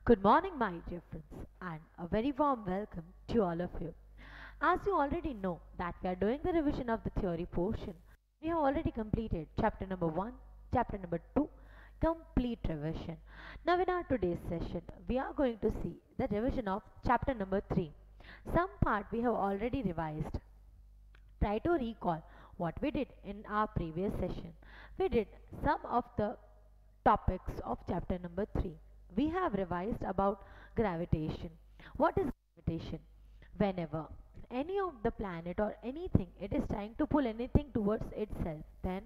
Good morning, my dear friends, and a very warm welcome to all of you. As you already know that we are doing the revision of the theory portion, we have already completed chapter number 1, chapter number 2, complete revision. Now in our today's session, we are going to see the revision of chapter number 3. Some part we have already revised. Try to recall what we did in our previous session. We did some of the topics of chapter number 3. We have revised about gravitation. What is gravitation? Whenever any of the planet or anything it is trying to pull anything towards itself, then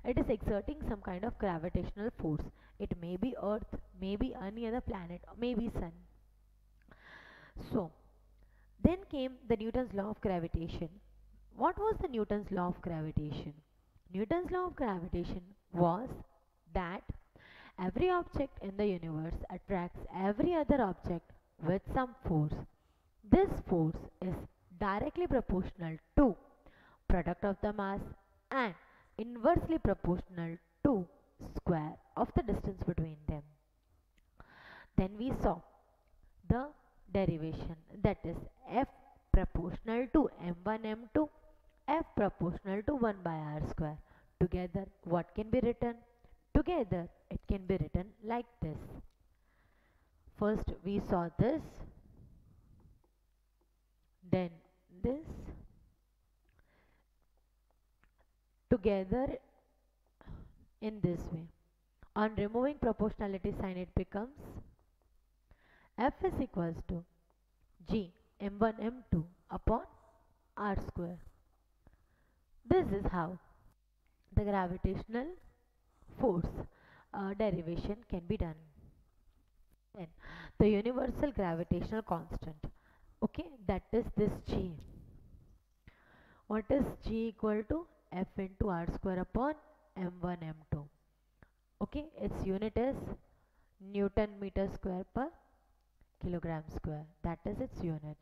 it is exerting some kind of gravitational force. It may be Earth, maybe any other planet, or maybe Sun. So, then came the Newton's law of gravitation. What was the Newton's law of gravitation? Newton's law of gravitation was that every object in the universe attracts every other object with some force. This force is directly proportional to product of the mass and inversely proportional to square of the distance between them. Then we saw the derivation, that is F proportional to m1 m2, F proportional to 1 by r square. Together what can be written? Together it can be written like this. First we saw this, then this. Together in this way. On removing proportionality sign, it becomes F is equals to G m1 m2 upon r square. This is how the gravitational force derivation can be done. Then the universal gravitational constant, okay, that is this G. What is G equal to? F into r square upon m1 m2. Okay, its unit is Newton meter square per kilogram square. That is its unit,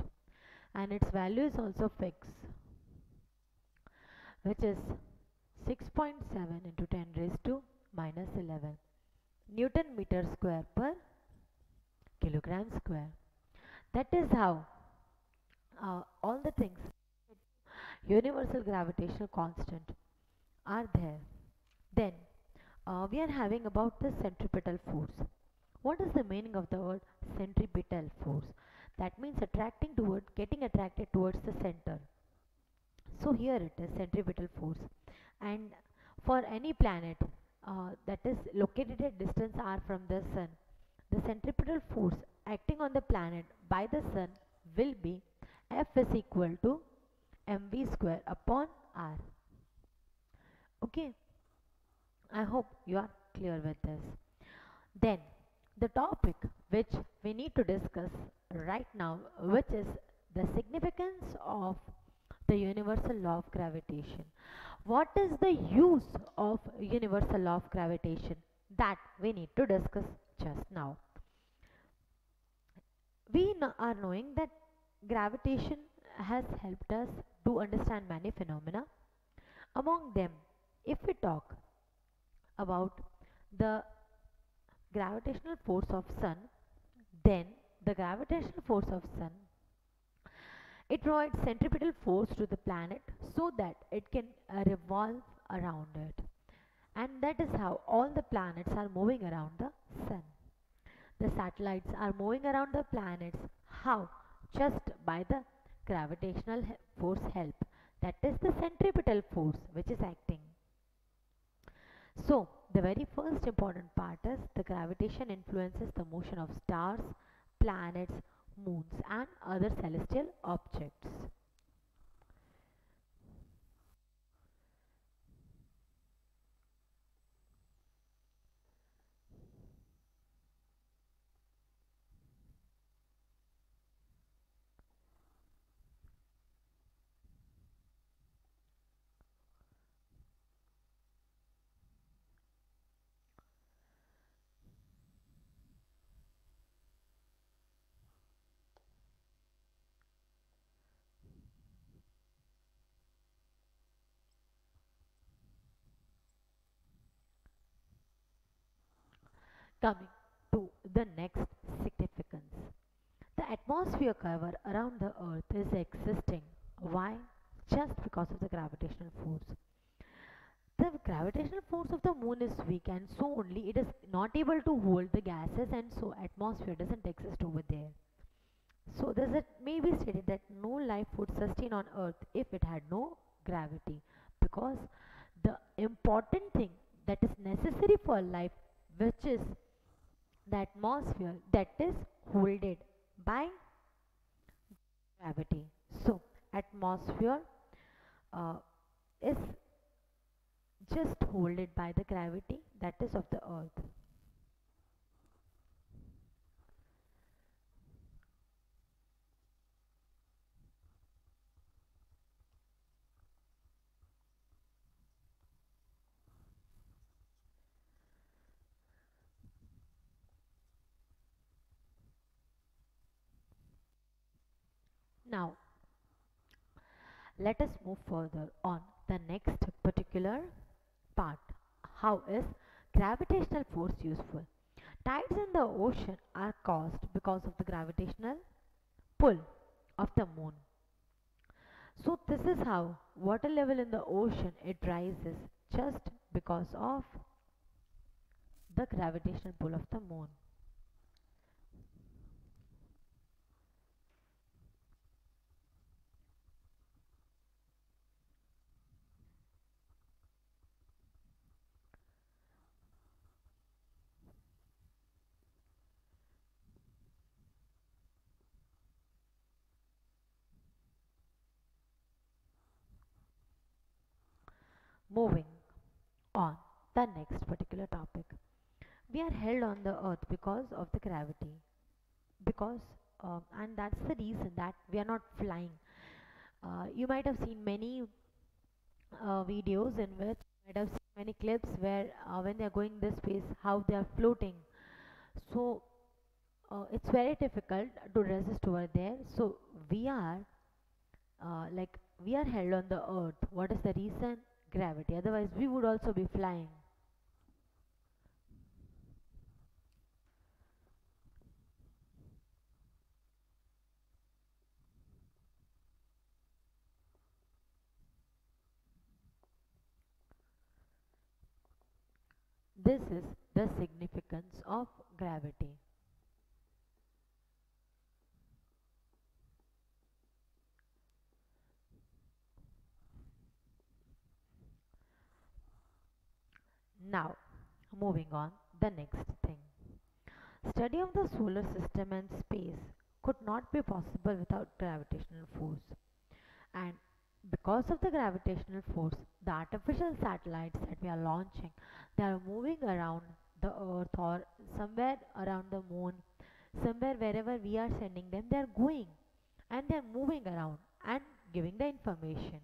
and its value is also fixed, which is 6.7 into 10 raised to minus 11 Newton meter square per kilogram square. That is how all the things universal gravitational constant are there. Then we are having about the centripetal force. What is the meaning of the word centripetal force? That means getting attracted towards the center. So here it is centripetal force, and for any planet that is located at distance r from the sun, the centripetal force acting on the planet by the sun will be F is equal to mv square upon r. Okay, I hope you are clear with this. Then the topic which we need to discuss right now, which is the significance of the universal law of gravitation. What is the use of universal law of gravitation? That we need to discuss just now. We are knowing that gravitation has helped us to understand many phenomena. Among them, if we talk about the gravitational force of sun, then the gravitational force of sun, it provides centripetal force to the planet so that it can revolve around it, and that is how all the planets are moving around the sun. The satellites are moving around the planets. How? Just by the gravitational force help, that is the centripetal force which is acting. So the very first important part is the gravitation influences the motion of stars, planets, moons and other celestial objects. Coming to the next significance. atmosphere cover around the earth is existing. Why? Just because of the gravitational force. The gravitational force of the moon is weak, and so only it is not able to hold the gases, and so atmosphere doesn't exist over there. So thus it may be stated that no life would sustain on earth if it had no gravity, because the important thing that is necessary for life, which is the atmosphere, that is holded by gravity. So atmosphere uh, is just holded by the gravity that is of the earth. Now let us move further on the next particular part. How is gravitational force useful? Tides in the ocean are caused because of the gravitational pull of the moon. So this is how water level in the ocean it rises just because of the gravitational pull of the moon. Moving on the next particular topic. We are held on the earth because of the gravity. Because and that's the reason that we are not flying. You might have seen many videos in which you might have seen many clips where when they are going this space, how they are floating. So it's very difficult to resist over there. So we are like we are held on the earth. What is the reason? Gravity. Otherwise, we would also be flying. This is the significance of gravity. Now, moving on, the next thing. Study of the solar system and space could not be possible without gravitational force. And because of the gravitational force, the artificial satellites that we are launching, they are moving around the earth or somewhere around the moon, somewhere wherever we are sending them, they are going and they are moving around and giving the information.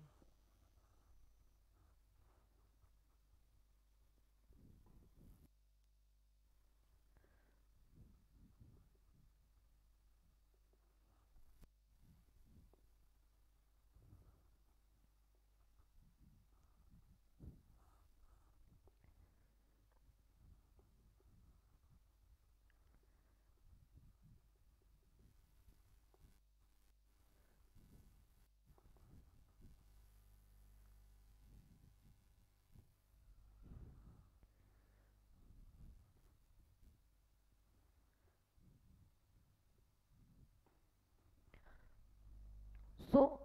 So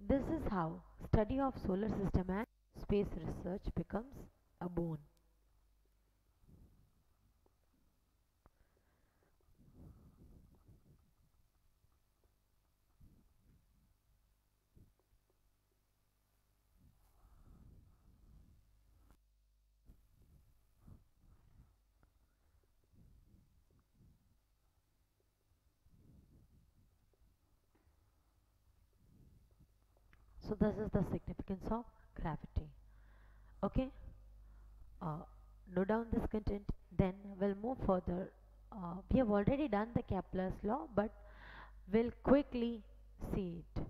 this is how study of solar system and space research becomes a boon. So this is the significance of gravity. Okay, uh, note down this content. Then we'll move further. We have already done the Kepler's law, but we'll quickly see it.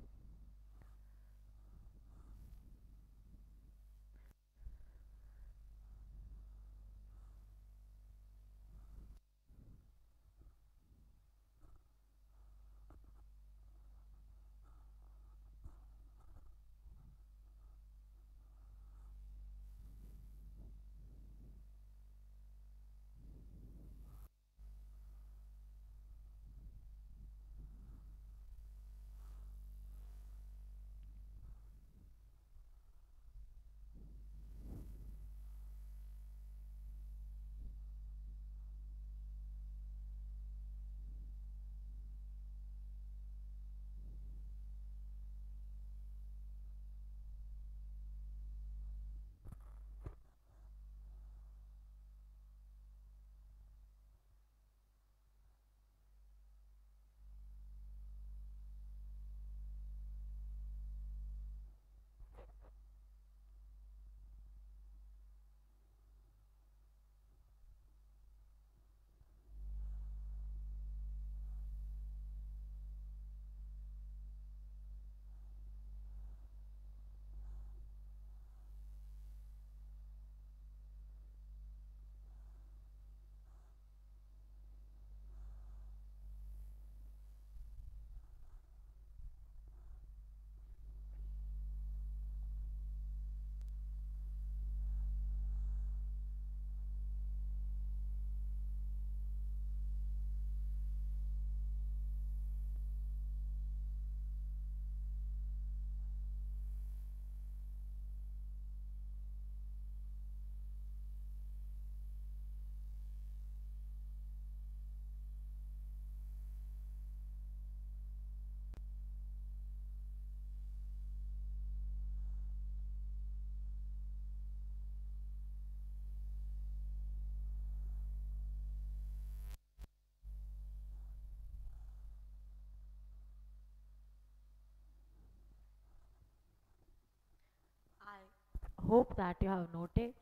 Hope that you have noted.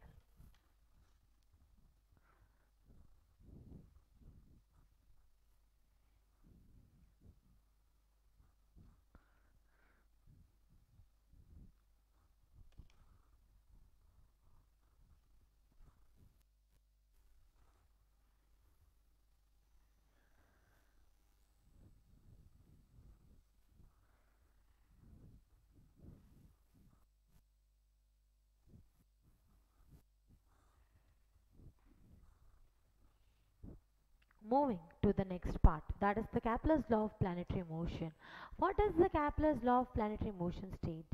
Moving to the next part, that is the Kepler's law of planetary motion. What does the Kepler's law of planetary motion state?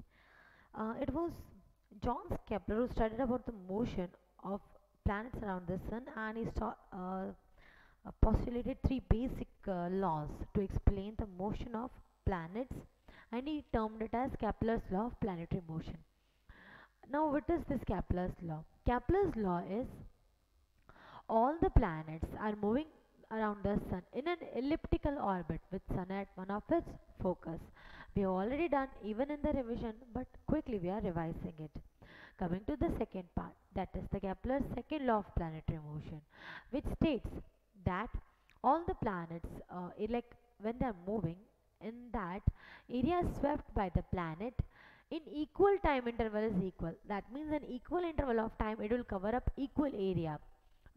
It was John Kepler who studied about the motion of planets around the sun, and he postulated three basic laws to explain the motion of planets, and he termed it as Kepler's law of planetary motion. Now, what is this Kepler's law? Kepler's law is all the planets are moving around the sun in an elliptical orbit with sun at one of its focus. We have already done even in the revision, but quickly we are revising it. Coming to the second part, that is the Kepler's second law of planetary motion, which states that all the planets, like when they are moving in that area swept by the planet in equal time interval is equal. That means an equal interval of time it will cover up equal area,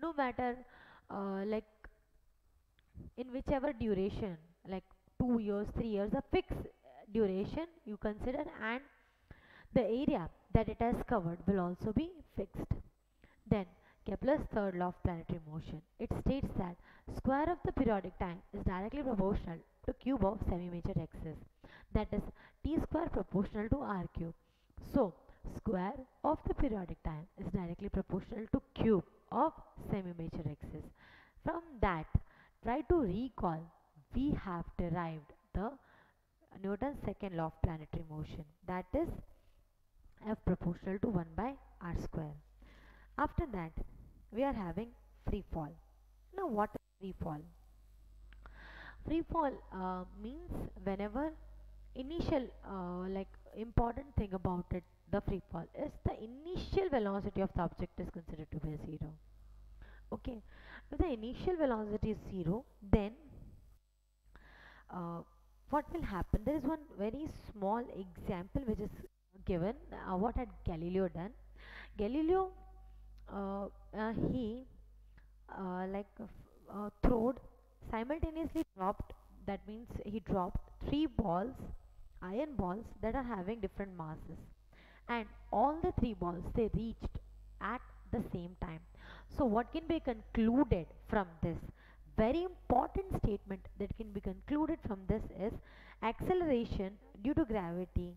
no matter like in whichever duration, like 2 years, 3 years, a fixed duration you consider, and the area that it has covered will also be fixed. Then Kepler's third law of planetary motion. It states that square of the periodic time is directly proportional to cube of semi-major axis. That is t square proportional to r cube. So square of the periodic time is directly proportional to cube of semi-major axis. From that, try to recall, we have derived the Newton's second law of planetary motion, that is F proportional to 1 by r square. After that, we are having free fall. Now, what is free fall? Free fall means whenever initial, like important thing about it, the free fall is the initial velocity of the object is considered to be 0. Okay, if the initial velocity is 0, then uh, what will happen? There is one very small example which is given. What had Galileo done? Galileo, he throwed simultaneously dropped. That means he dropped three balls, iron balls that are having different masses, and all the three balls they reached at the same time. So what can be concluded from this? Very important statement that can be concluded from this is acceleration due to gravity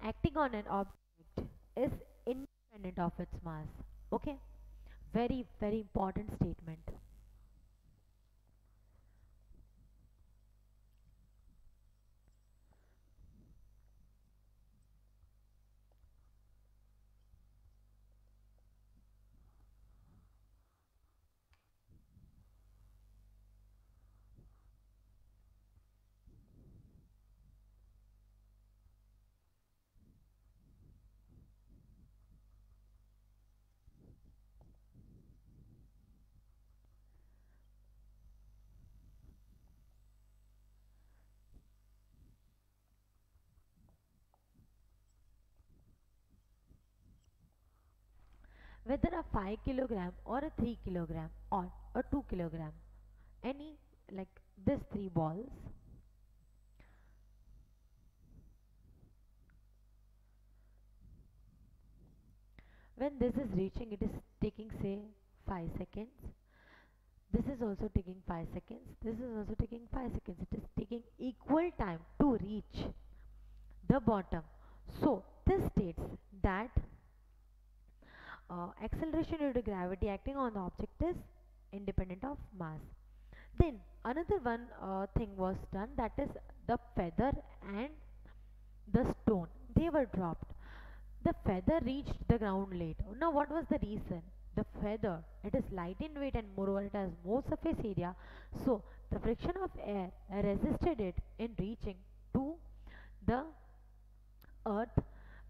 acting on an object is independent of its mass. Okay, very very important statement. Whether a 5 kilogram or a 3 kilogram or a 2 kilogram, any, like these three balls, when this is reaching, it is taking say 5 seconds. This is also taking 5 seconds. This is also taking 5 seconds. It is taking equal time to reach the bottom. So this states that acceleration due to gravity acting on the object is independent of mass. Then another one thing was done, that is the feather and the stone, they were dropped. The feather reached the ground late. Now what was the reason? The feather, it is light in weight and moreover it has more surface area, so the friction of air resisted it in reaching to the earth,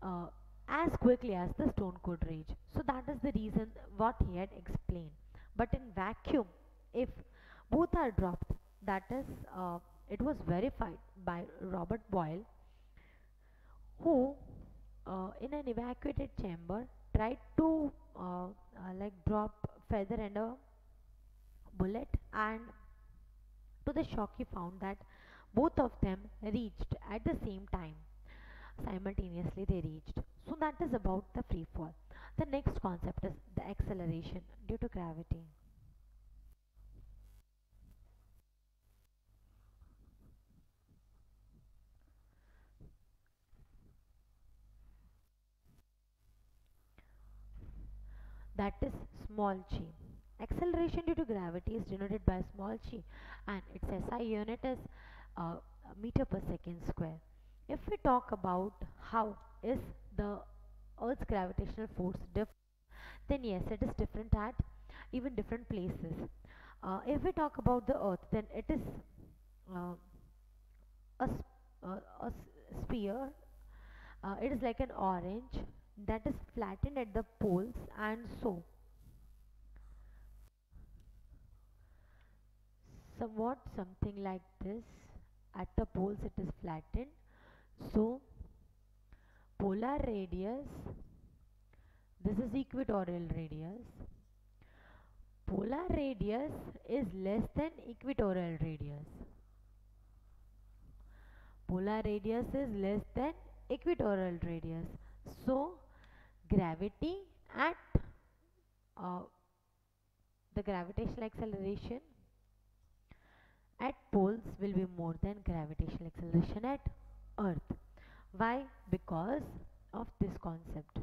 uh, as quickly as the stone could reach. So that is the reason what he had explained. But in vacuum, if both are dropped, that is, it was verified by Robert Boyle, who, in an evacuated chamber, tried to like drop feather and a bullet, and to the shock he found that both of them reached at the same time. Simultaneously they reached. So that is about the free fall. The next concept is the acceleration due to gravity. That is small g. Acceleration due to gravity is denoted by small g, and its SI unit is uh, meter per second square. If we talk about how is the Earth's gravitational force different, then yes, it is different at even different places. If we talk about the Earth, then it is uh, a, sphere. It is like an orange that is flattened at the poles, and so somewhat something like this. At the poles it is flattened, so polar radius, this is equatorial radius. Polar radius is less than equatorial radius. Polar radius is less than equatorial radius. So gravity at uh, the gravitational acceleration at poles will be more than gravitational acceleration at Earth. Why? Because of this concept.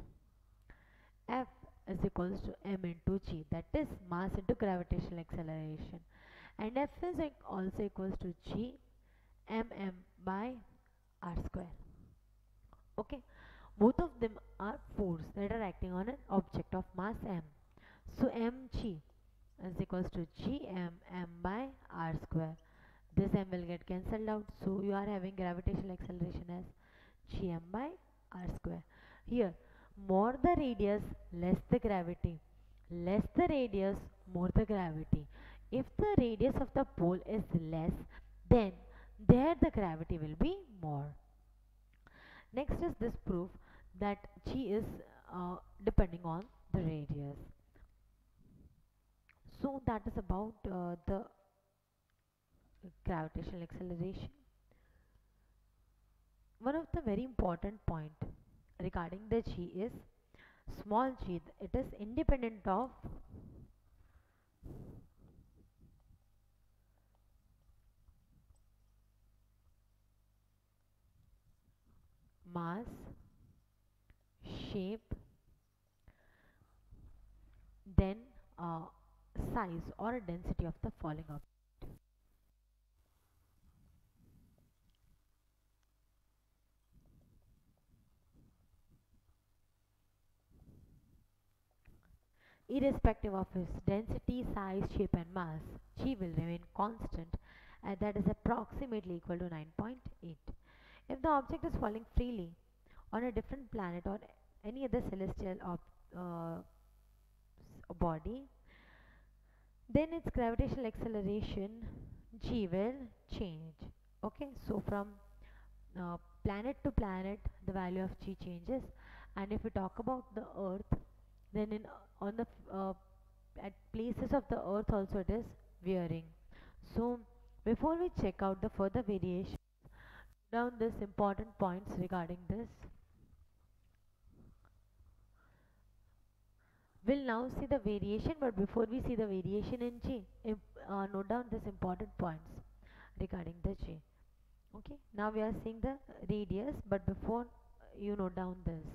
F is equals to m into g, that is mass into gravitational acceleration, and F is also equals to g mm by r square. Okay, both of them are force that are acting on an object of mass m. So mg is equals to gmm by r square. This m will get cancelled out, so you are having gravitational acceleration as gm by r square. Here, more the radius, less the gravity. Less the radius, more the gravity. If the radius of the pole is less, then there the gravity will be more. Next is this proof that g is depending on the radius. So that is about the gravitational acceleration. One of the very important point regarding the g is small g. It is independent of mass, shape, then size or density of the falling object. Irrespective of its density, size, shape and mass, g will remain constant, and that is approximately equal to 9.8. If the object is falling freely on a different planet or any other celestial body, then its gravitational acceleration g will change. Okay, so from planet to planet the value of g changes, and if we talk about the earth, then in on the at places of the earth also it is varying. So before we check out the further variation, down this important points regarding this. We'll now see the variation, but before we see the variation in G, note down this important points regarding the G. Okay, now we are seeing the radius, but before you note down this.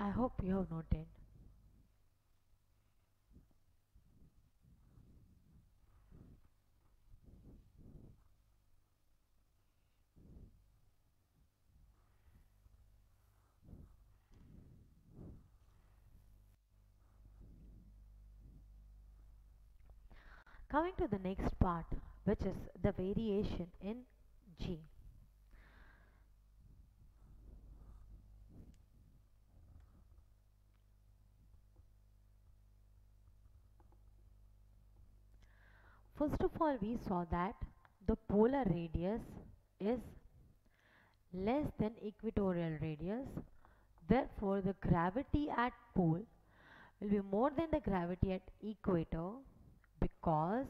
I hope you have noted. Coming to the next part, which is the variation in G. First of all, we saw that the polar radius is less than equatorial radius. Therefore, the gravity at pole will be more than the gravity at equator because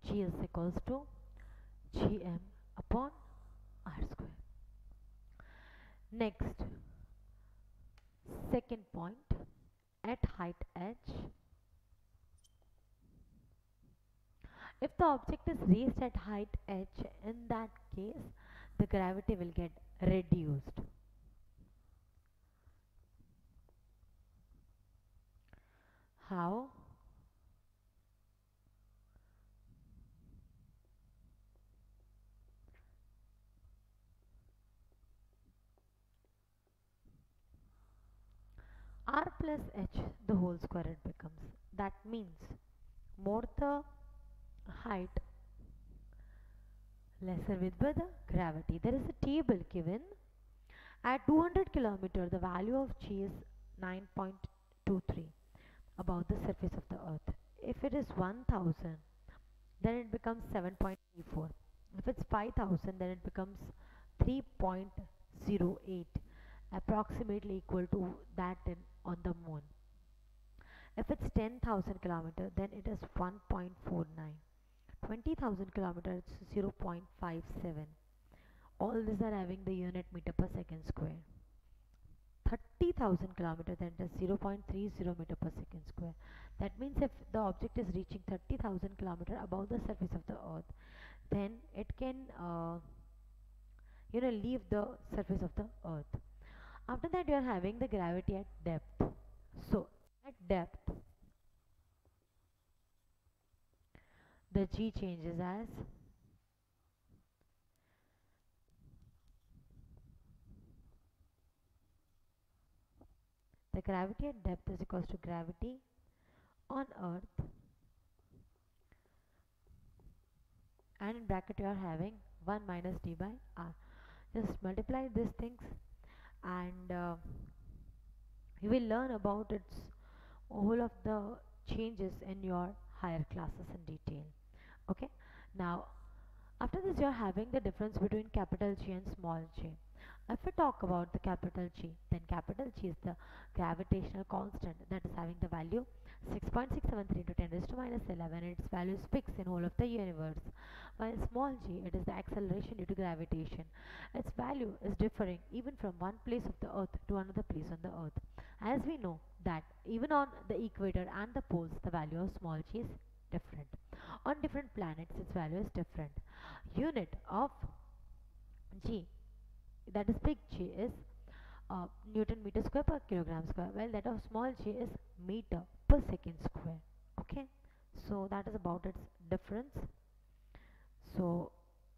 G is equals to Gm upon R square. Next, second point, at height h, if the object is raised at height h, in that case the gravity will get reduced. How? R plus h the whole square it becomes. That means more the height, lesser with the gravity. There is a table given. At 200 km, the value of G is 9.23 above the surface of the earth. If it is 1000, then it becomes 7.34. If it's 5000, then it becomes 3.08, approximately equal to that on the moon. If it's 10,000 kilometer, then it is 1.49. 20,000 kilometers, 0.57. All these are having the unit meter per second square. 30,000 kilometers, then it is 0.30 meter per second square. That means if the object is reaching 30,000 kilometers above the surface of the earth, then it can leave the surface of the earth. After that, you are having the gravity at depth. So at depth, the G changes as the gravity at depth is equals to gravity on earth, and in bracket you are having 1 minus d by r. Just multiply these things, and you will learn about its whole of the changes in your higher classes in detail. Okay, now after this you are having the difference between capital G and small g. If we talk about the capital G, then capital G is the gravitational constant that is having the value 6.673 into 10 raised to minus 11. Its value is fixed in whole of the universe. While small g, it is the acceleration due to gravitation. Its value is differing even from one place of the earth to another place on the earth. As we know that even on the equator and the poles, the value of small g is different. On different planets, its value is different. Unit of g, that is big G, is Newton meter square per kilogram square, while that of small g is meter per second square. Okay, so that is about its difference. So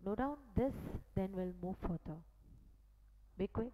note down this, then we'll move further. Be quick.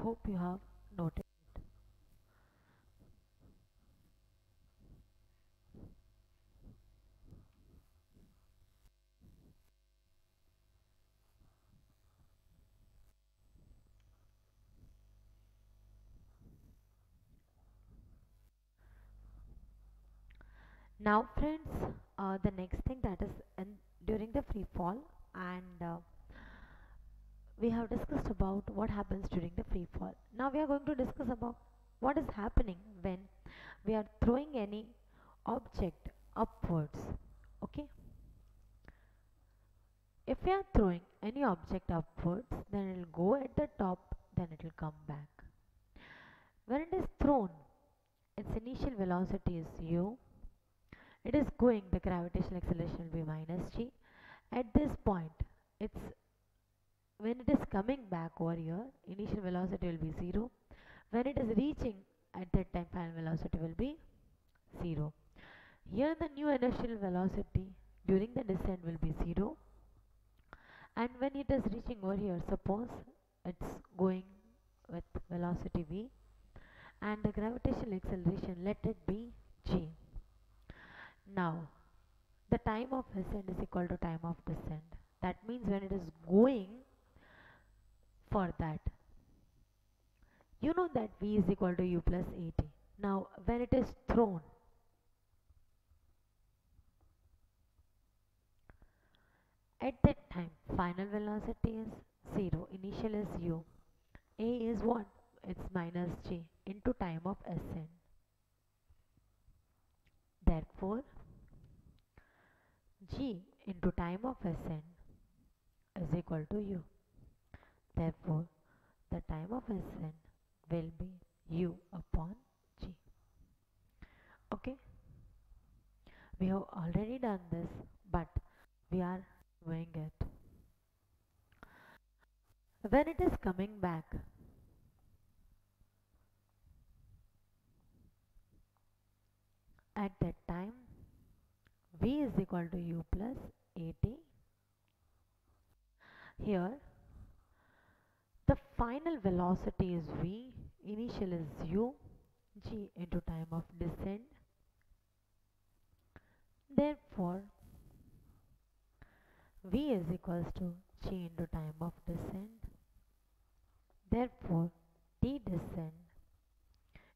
hope you have noted. Now, friends, the next thing that is during the free fall, and we have discussed about what happens during the free fall. Now, we are going to discuss about what is happening when we are throwing any object upwards. Okay, if we are throwing any object upwards, then it will go at the top, then it will come back. When it is thrown, its initial velocity is u. It is going, the gravitational acceleration will be minus g. At this point, it's when it is coming back over here, initial velocity will be 0. When it is reaching, at that time final velocity will be 0. Here the new initial velocity during the descent will be 0, and when it is reaching over here, suppose it's going with velocity v, and the gravitational acceleration, let it be g. Now the time of ascent is equal to time of descent. That means when it is going for that, you know that v is equal to u plus at. Now when it is thrown, at that time final velocity is 0, initial is u, a is what? It's minus g into time of ascent. Therefore g into time of ascent is equal to u. Therefore the time of ascent will be u upon g. Okay, we have already done this, but we are doing it. When it is coming back, at that time v is equal to u plus at. Here the final velocity is v, initial is u, g into time of descent. Therefore v is equals to g into time of descent. Therefore t descent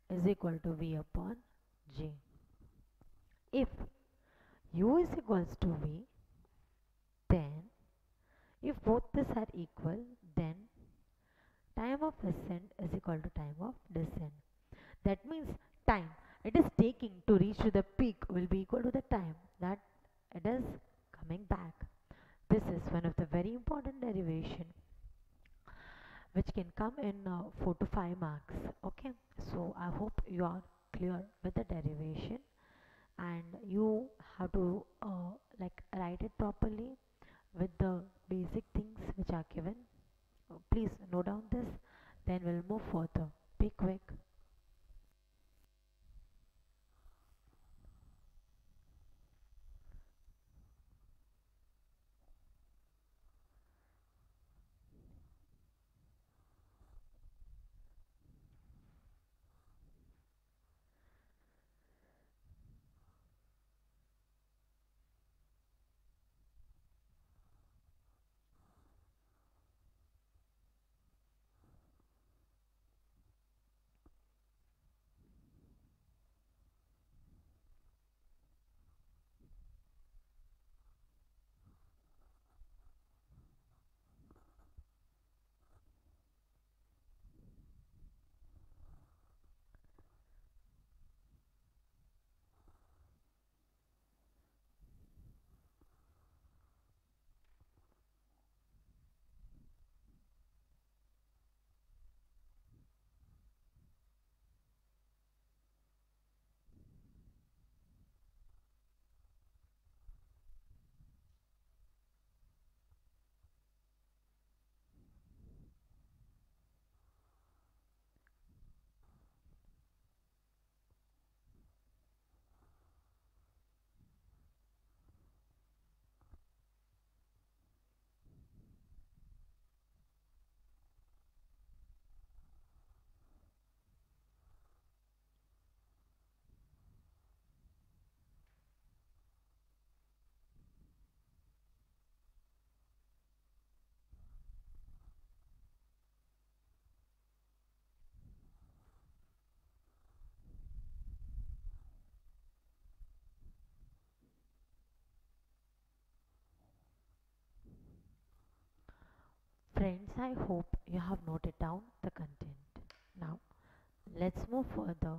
is equal to v upon g. If u is equals to v, then if both these are equal, then time of ascent is equal to time of descent. That means time it is taking to reach to the peak will be equal to the time that it is coming back. This is one of the very important derivation which can come in 4 to 5 marks. Okay, so I hope you are clear with the derivation, and you have to like write it properly with the basic things which are given. Please note down this, then we'll move further. Be quick. Friends, I hope you have noted down the content. Now, let's move further.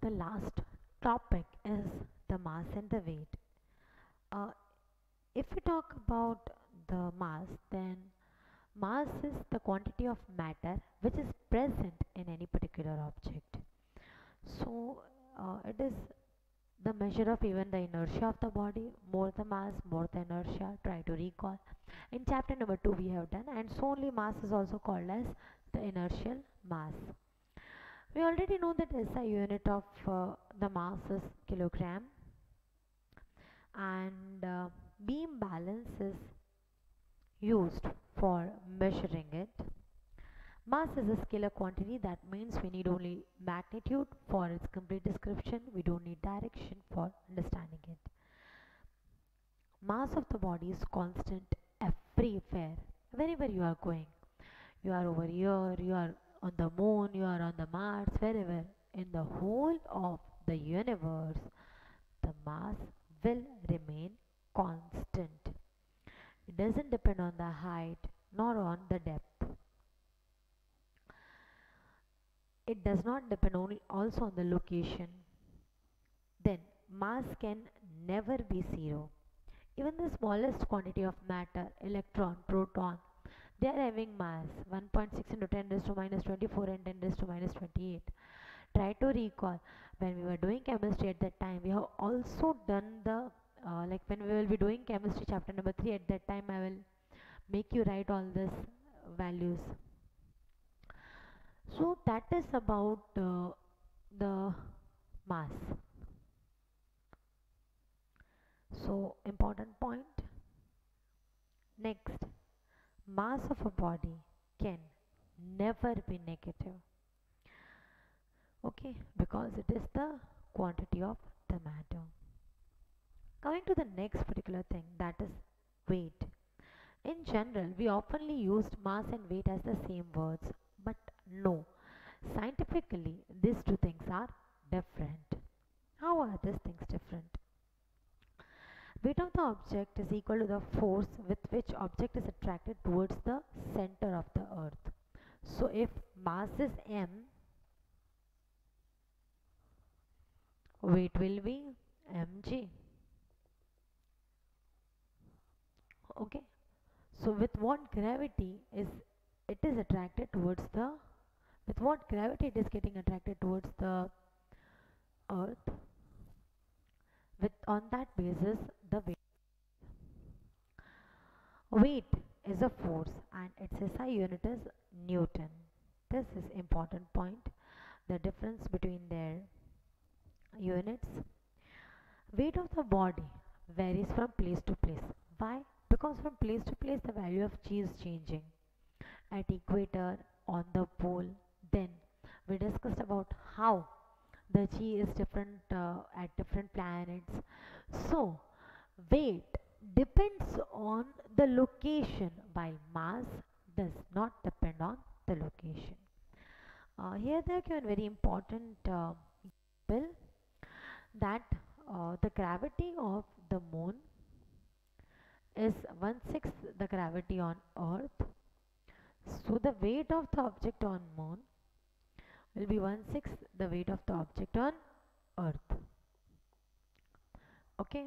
The last topic is the mass and the weight. Uh, if we talk about the mass, then mass is the quantity of matter which is present in any particular object. So, it is the measure of even the inertia of the body. More the mass, more the inertia. Try to recall. In chapter number 2 we have done, and so only mass is also called as the inertial mass. We already know that SI unit of the mass is kilogram, and beam balance is used for measuring it. Mass is a scalar quantity, that means we need only magnitude for its complete description. We don't need direction for understanding it. Mass of the body is constant everywhere, wherever you are going. You are over here, you are on the moon, you are on the Mars, wherever. In the whole of the universe, the mass will remain constant. It doesn't depend on the height nor on the depth. It does not depend only also on the location. Then mass can never be zero. Even the smallest quantity of matter, electron, proton, they are having mass 1.6 into 10 raised to minus 24 and 10 raised to minus 28. Try to recall when we were doing chemistry at that time. We have also done the like when we will be doing chemistry chapter number 3, at that time I will make you write all these values. So that is about the mass. So important point. Next, mass of a body can never be negative. Okay, because it is the quantity of the matter. Coming to the next particular thing, that is weight. In general, we oftenly used mass and weight as the same words, but no. Scientifically, these two things are different. How are these things different? Weight of the object is equal to the force with which object is attracted towards the center of the earth. So if mass is m, weight will be mg. Okay. So with what gravity is it is attracted towards the with what gravity it is getting attracted towards the earth, with on that basis the weight is a force and its SI unit is Newton. This is important point, the difference between their units. Weight of the body varies from place to place. Why? Because from place to place the value of g is changing. At equator, on the pole, then we discussed about how the g is different at different planets. So weight depends on the location, while mass does not depend on the location. Here they are given very important bill that the gravity of the moon is 1/6 the gravity on earth. So the weight of the object on moon will be 1/6 the weight of the object on earth. Okay,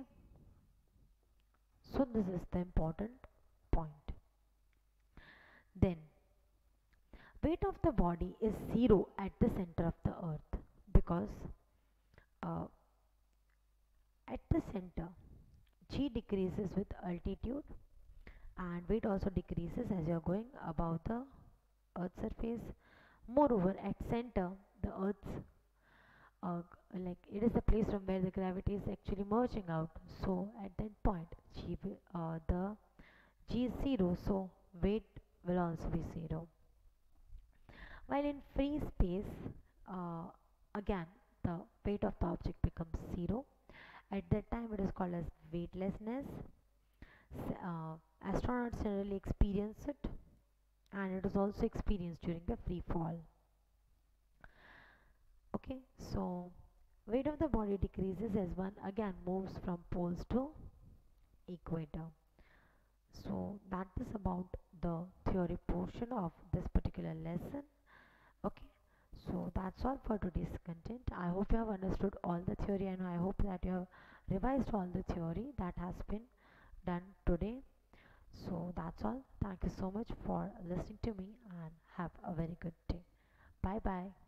so this is the important point. Then weight of the body is zero at the center of the earth, because uh, at the center g decreases with altitude and weight also decreases as you are going above the earth's surface. Moreover, at center the earth's uh, like it is the place from where the gravity is actually merging out. So at that point the g is zero, so weight will also be zero. While in free space, uh, again the weight of the object becomes zero. At that time it is called as weightlessness. Astronauts generally experience it, and it is also experienced during the free fall. Okay, so weight of the body decreases as one again moves from poles to equator. So that is about the theory portion of this particular lesson. Okay, so that's all for today's content. I hope you have understood all the theory, and I hope that you have revised all the theory that has been done today. So that's all. Thank you so much for listening to me, and have a very good day. Bye bye.